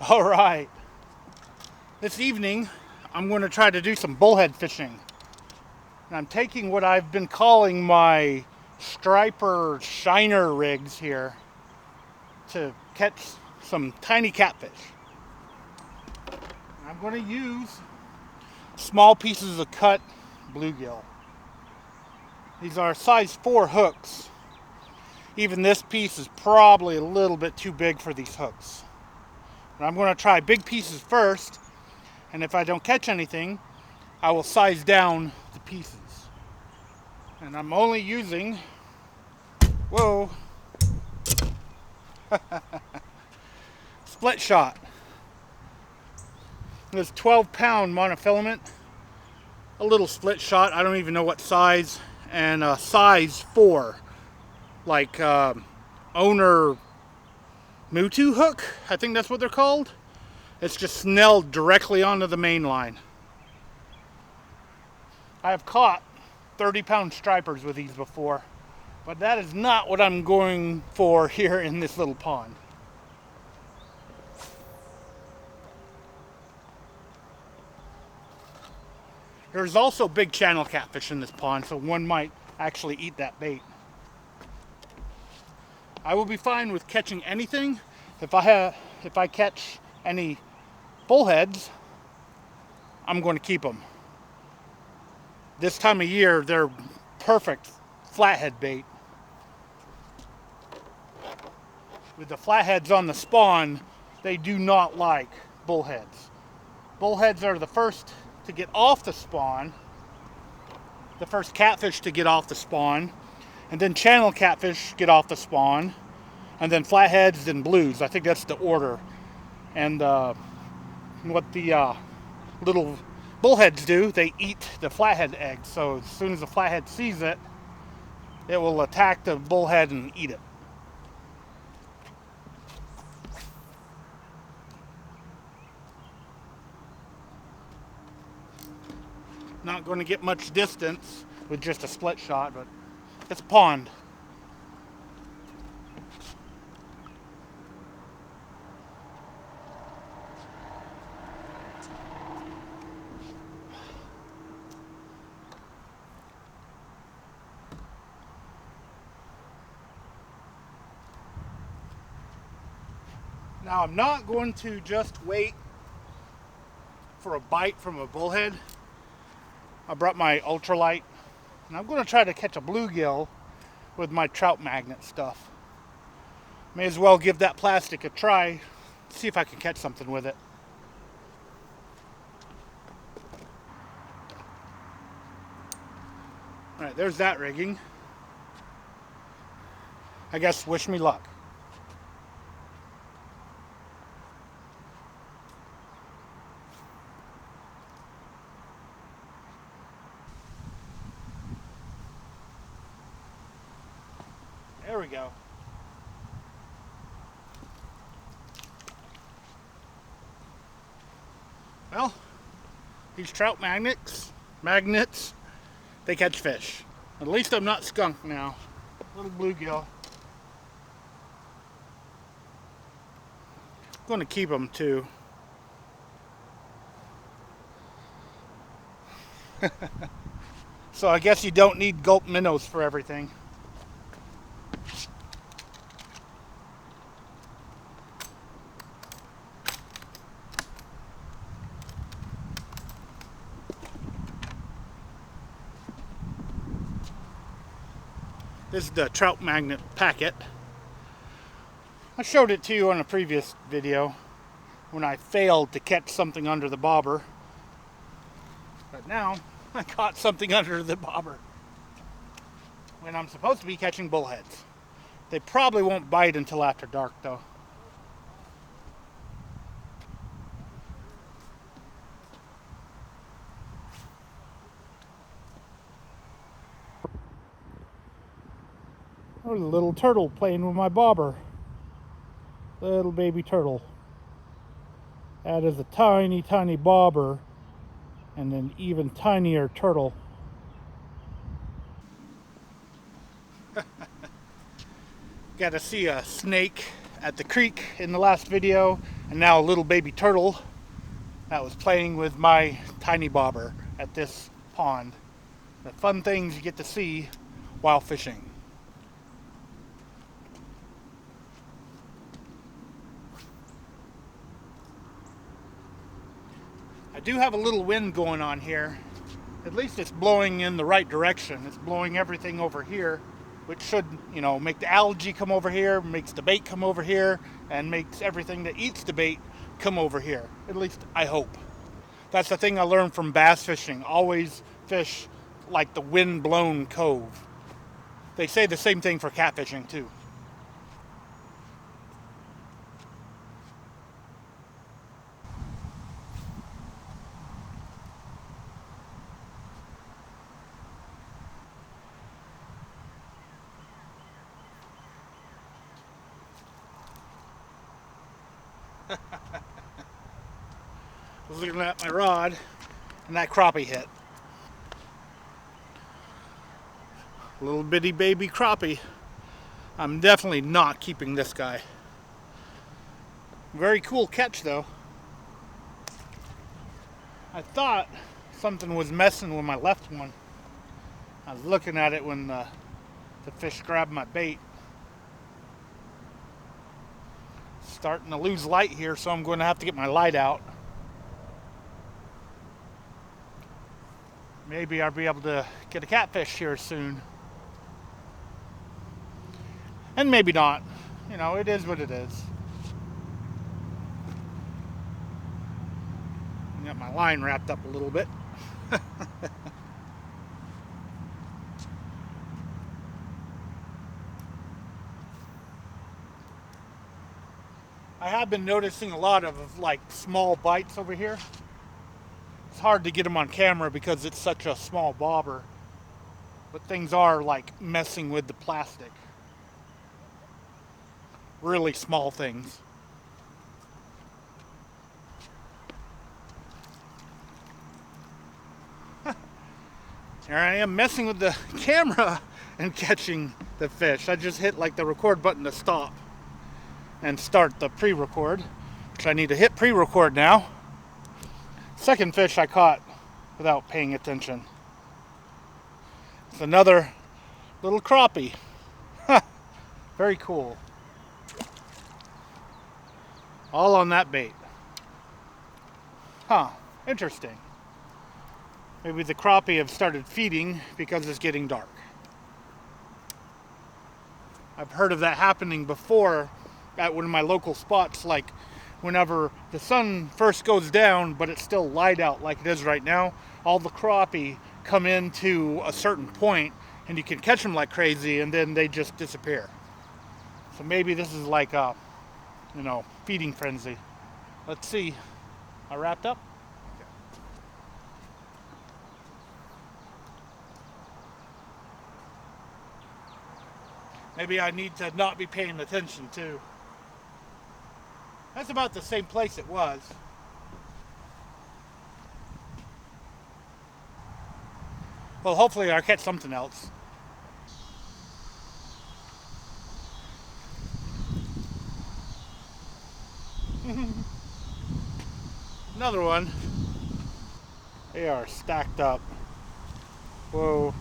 All right, this evening I'm going to try to do some bullhead fishing. And I'm taking what I've been calling my striper shiner rigs here to catch some tiny catfish. I'm going to use small pieces of cut bluegill. These are size 4 hooks. Even this piece is probably a little bit too big for these hooks. But I'm going to try big pieces first, and if I don't catch anything, I will size down the pieces. And I'm only using, whoa, split shot. This 12-pound monofilament, a little split shot, I don't even know what size, and a size 4, like owner Mutu hook, I think that's what they're called. It's just snelled directly onto the main line. I have caught 30-pound stripers with these before, but that is not what I'm going for here in this little pond. There's also big channel catfish in this pond, so one might actually eat that bait. I will be fine with catching anything. If I catch any bullheads, I'm going to keep them. This time of year, they're perfect flathead bait. With the flatheads on the spawn, they do not like bullheads. Bullheads are the first to get off the spawn, the first catfish to get off the spawn, and then channel catfish get off the spawn, and then flatheads, then blues. I think that's the order. And what the little bullheads do, they eat the flathead eggs. So as soon as the flathead sees it, it will attack the bullhead and eat it. Not going to get much distance with just a split shot, but it's a pond. Now I'm not going to just wait for a bite from a bullhead. I brought my Ultralight, and I'm going to try to catch a bluegill with my Trout Magnet stuff. May as well give that plastic a try, see if I can catch something with it. Alright, there's that rigging. I guess wish me luck. There we go. Well, these trout magnets, they catch fish. At least I'm not skunked now. Little bluegill. I'm going to keep them too. So I guess you don't need gulp minnows for everything. This is the Trout Magnet packet. I showed it to you on a previous video when I failed to catch something under the bobber. But now I caught something under the bobber when I'm supposed to be catching bullheads. They probably won't bite until after dark though. Oh, the little turtle playing with my bobber. Little baby turtle. That is a tiny, tiny bobber and an even tinier turtle. Got to see a snake at the creek in the last video, and now a little baby turtle that was playing with my tiny bobber at this pond. The fun things you get to see while fishing. I do have a little wind going on here. At least it's blowing in the right direction. It's blowing everything over here, which should, make the algae come over here, makes the bait come over here, and makes everything that eats the bait come over here. At least I hope. That's the thing I learned from bass fishing. Always fish like the wind-blown cove. They say the same thing for catfishing too. I was looking at my rod and that crappie hit. Little bitty baby crappie. I'm definitely not keeping this guy. Very cool catch though. I thought something was messing with my left one. I was looking at it when the fish grabbed my bait. Starting to lose light here, so I'm going to have to get my light out. Maybe I'll be able to get a catfish here soon. And maybe not. It is what it is. I got my line wrapped up a little bit. I have been noticing a lot of small bites over here. It's hard to get them on camera because it's such a small bobber, but things are messing with the plastic. Really small things. Here I am messing with the camera and catching the fish. I just hit the record button to stop and start the pre-record, which I need to hit pre-record now. Second fish I caught without paying attention. It's another little crappie. Very cool. All on that bait. Interesting. Maybe the crappie have started feeding because it's getting dark. I've heard of that happening before at one of my local spots, whenever the sun first goes down but it's still light out like it is right now, all the crappie come into a certain point and you can catch them like crazy and then they just disappear. So maybe this is a feeding frenzy. Let's see. I wrapped up? Okay. Maybe I need to not be paying attention too. That's about the same place it was. Well, hopefully I'll catch something else. Another one. They are stacked up. Whoa.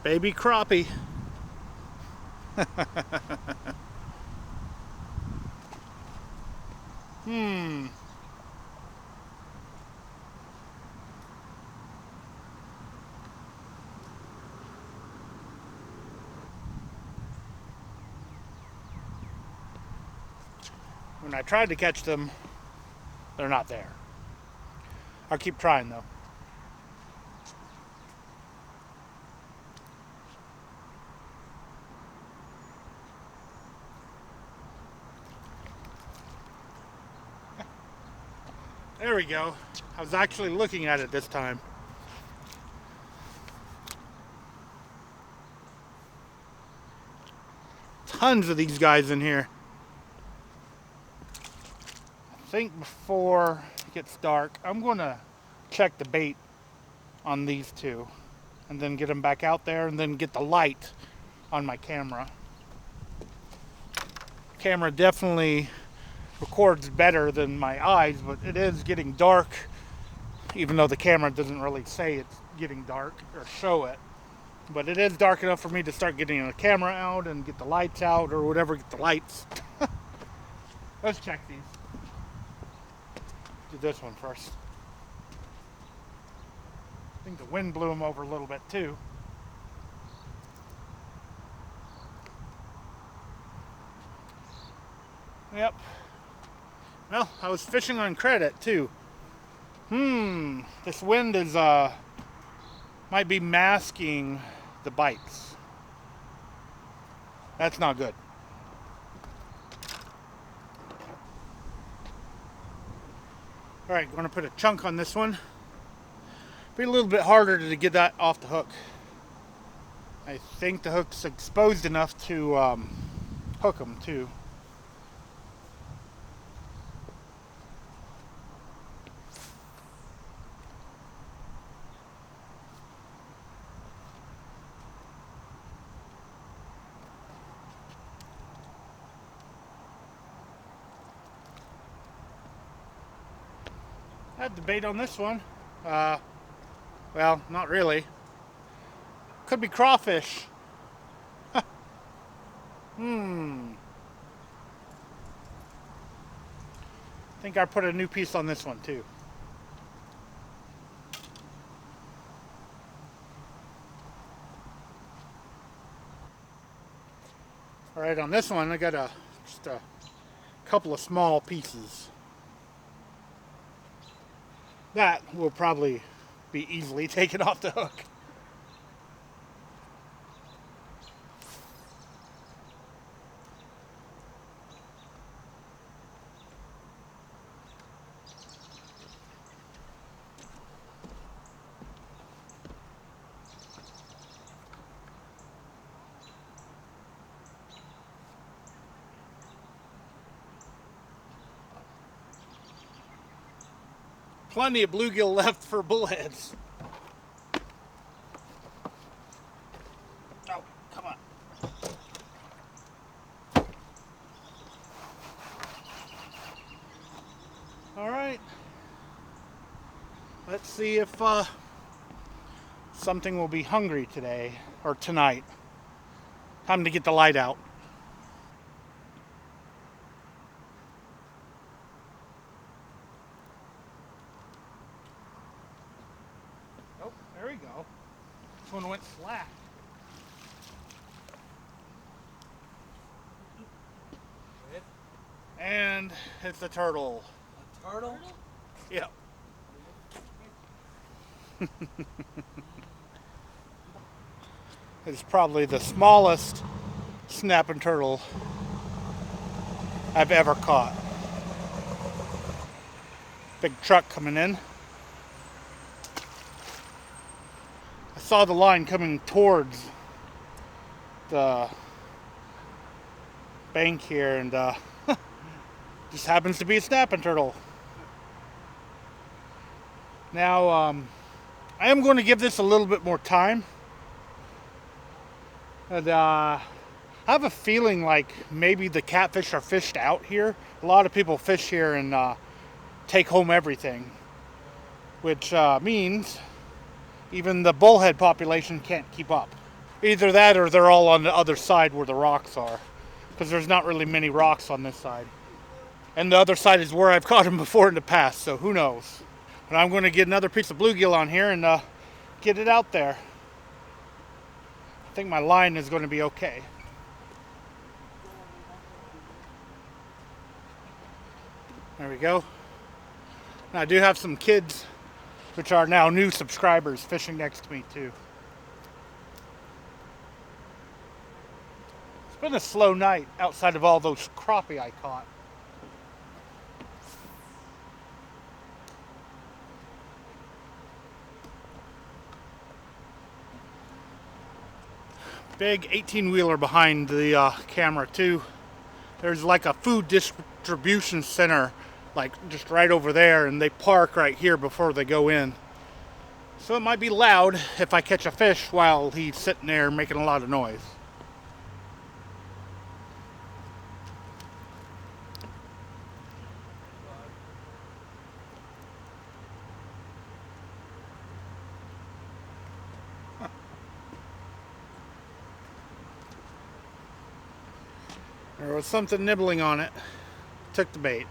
Baby crappie. When I tried to catch them, they're not there. I'll keep trying though. There we go. I was actually looking at it this time. Tons of these guys in here. I think before it gets dark, I'm going to check the bait on these two. and then get them back out there, and then get the light on my camera. Camera definitely records better than my eyes, but it is getting dark, even though the camera doesn't really say it's getting dark or show it. But it is dark enough for me to start getting the camera out and get the lights out or whatever, get the lights. Let's check these. Do this one first. I think the wind blew them over a little bit too. Yep. Well, I was fishing on credit too. This wind is might be masking the bites. That's not good. All right, going to put a chunk on this one. Be a little bit harder to get that off the hook. I think the hook's exposed enough to hook them too. I had the bait on this one. Well, not really. Could be crawfish. I think I put a new piece on this one too. All right, on this one I got just a couple of small pieces. That will probably be easily taken off the hook. Plenty of bluegill left for bullheads. Oh, come on. All right. Let's see if something will be hungry today or tonight. Time to get the light out. There we go. This one went slack. And it's a turtle. A turtle? Yep. It's probably the smallest snapping turtle I've ever caught. Big truck coming in. I saw the line coming towards the bank here, and just happens to be a snapping turtle. Now, I am going to give this a little bit more time. And I have a feeling like maybe the catfish are fished out here. A lot of people fish here and take home everything, which means even the bullhead population can't keep up. Either that or they're all on the other side where the rocks are, because there's not really many rocks on this side. And the other side is where I've caught them before in the past, so who knows. But I'm going to get another piece of bluegill on here and get it out there. I think my line is going to be okay. There we go. Now, I do have some kids, which are now new subscribers, fishing next to me too. It's been a slow night outside of all those crappie I caught. Big 18-wheeler behind the camera too. There's like a food distribution center like just right over there, and they park right here before they go in. So it might be loud if I catch a fish while he's sitting there making a lot of noise. There was something nibbling on it. Took the bait.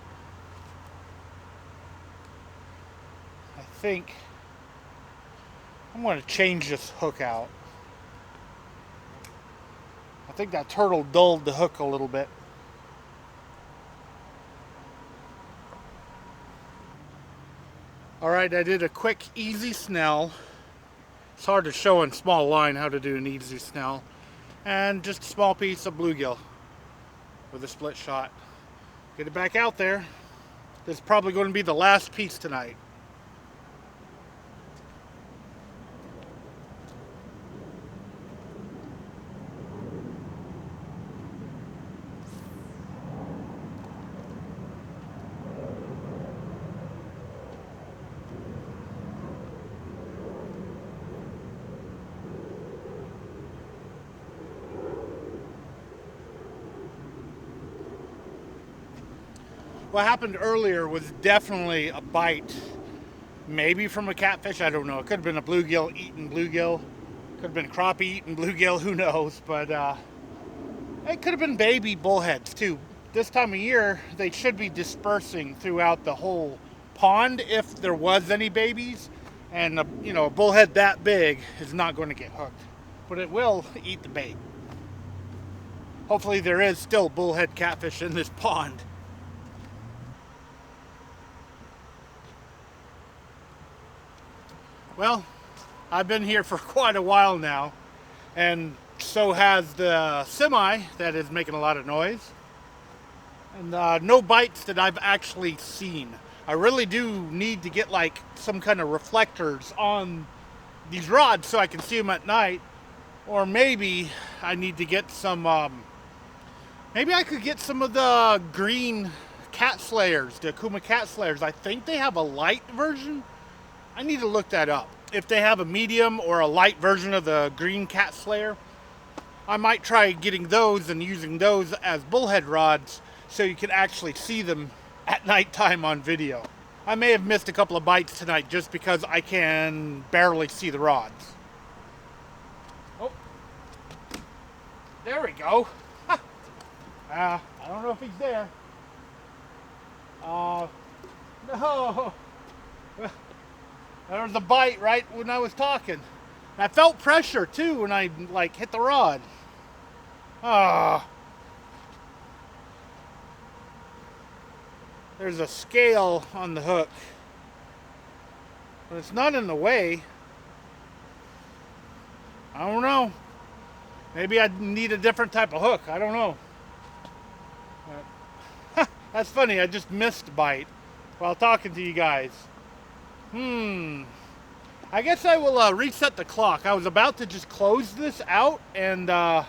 I think I'm going to change this hook out. I think that turtle dulled the hook a little bit. Alright, I did a quick easy snell. It's hard to show in small line how to do an easy snell. And just a small piece of bluegill with a split shot. Get it back out there. This is probably going to be the last piece tonight. What happened earlier was definitely a bite, maybe from a catfish, I don't know. It could have been a bluegill eating bluegill. Could have been crappie eating bluegill, who knows. But it could have been baby bullheads too. This time of year, they should be dispersing throughout the whole pond if there was any babies. And a bullhead that big is not going to get hooked. But it will eat the bait. Hopefully there is still bullhead catfish in this pond. Well, I've been here for quite a while now, and so has the semi that is making a lot of noise. And no bites that I've actually seen. I really do need to get like some kind of reflectors on these rods so I can see them at night. Or maybe I need to get some, maybe I could get some of the green cat slayers, the Akuma cat slayers. I think they have a light version. I need to look that up. If they have a medium or a light version of the green cat slayer, I might try getting those and using those as bullhead rods so you can actually see them at nighttime on video. I may have missed a couple of bites tonight just because I can barely see the rods. Oh, there we go. I don't know if he's there. No. There was a bite right when I was talking. And I felt pressure too when I hit the rod. There's a scale on the hook, but it's not in the way. I don't know. Maybe I need a different type of hook. I don't know. That's funny. I just missed a bite while talking to you guys. I guess I will reset the clock. I was about to just close this out, and but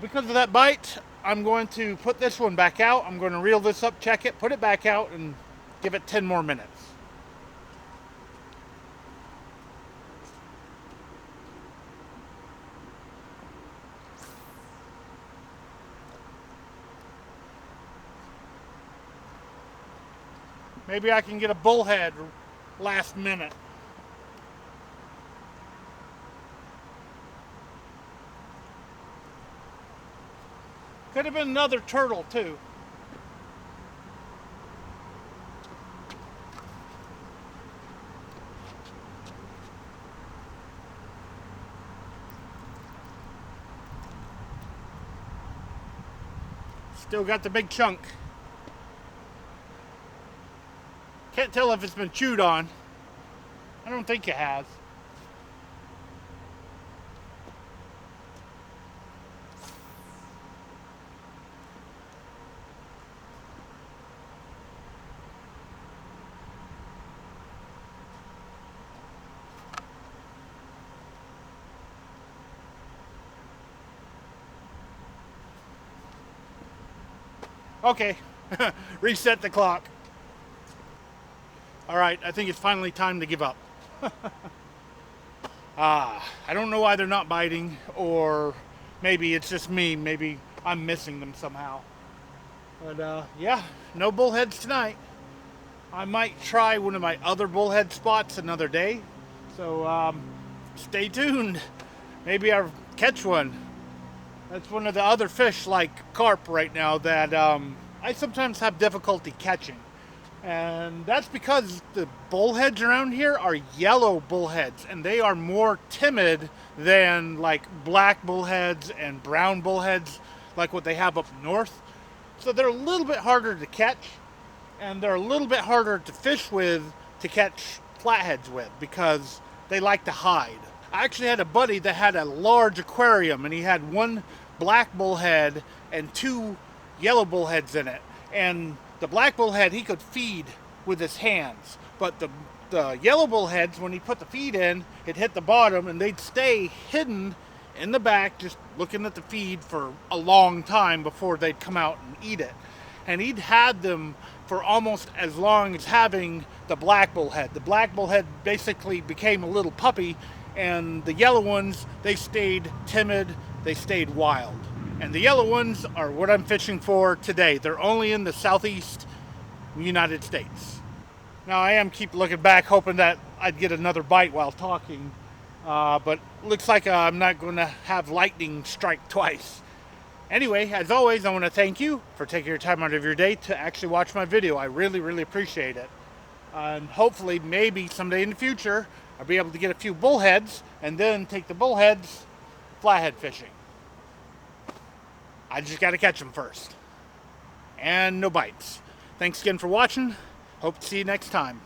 because of that bite, I'm going to put this one back out. I'm going to reel this up, check it, put it back out, and give it 10 more minutes. Maybe I can get a bullhead last minute. Could have been another turtle too. Still got the big chunk. Can't tell if it's been chewed on. I don't think it has. Okay, reset the clock. All right, I think it's finally time to give up. I don't know why they're not biting, or maybe it's just me. Maybe I'm missing them somehow. But yeah, no bullheads tonight. I might try one of my other bullhead spots another day. So stay tuned. Maybe I'll catch one. That's one of the other fish like carp right now that I sometimes have difficulty catching. And that's because the bullheads around here are yellow bullheads, and they are more timid than like black bullheads and brown bullheads like what they have up north. So they're a little bit harder to catch, and they're a little bit harder to fish with, to catch flatheads with, because they like to hide. I actually had a buddy that had a large aquarium, and he had one black bullhead and two yellow bullheads in it. And the black bullhead he could feed with his hands, but the yellow bullheads, when he put the feed in, it hit the bottom, and they'd stay hidden in the back just looking at the feed for a long time before they'd come out and eat it. And he'd had them for almost as long as having the black bullhead. The black bullhead basically became a little puppy, and the yellow ones, they stayed timid, they stayed wild. And the yellow ones are what I'm fishing for today. They're only in the southeast United States. Now I am keep looking back, hoping that I'd get another bite while talking, but looks like I'm not going to have lightning strike twice. Anyway, as always, I want to thank you for taking your time out of your day to actually watch my video. I really, really appreciate it. And hopefully, maybe someday in the future, I'll be able to get a few bullheads and then take the bullheads flathead fishing. I just got to catch them first. And no bites. Thanks again for watching. Hope to see you next time.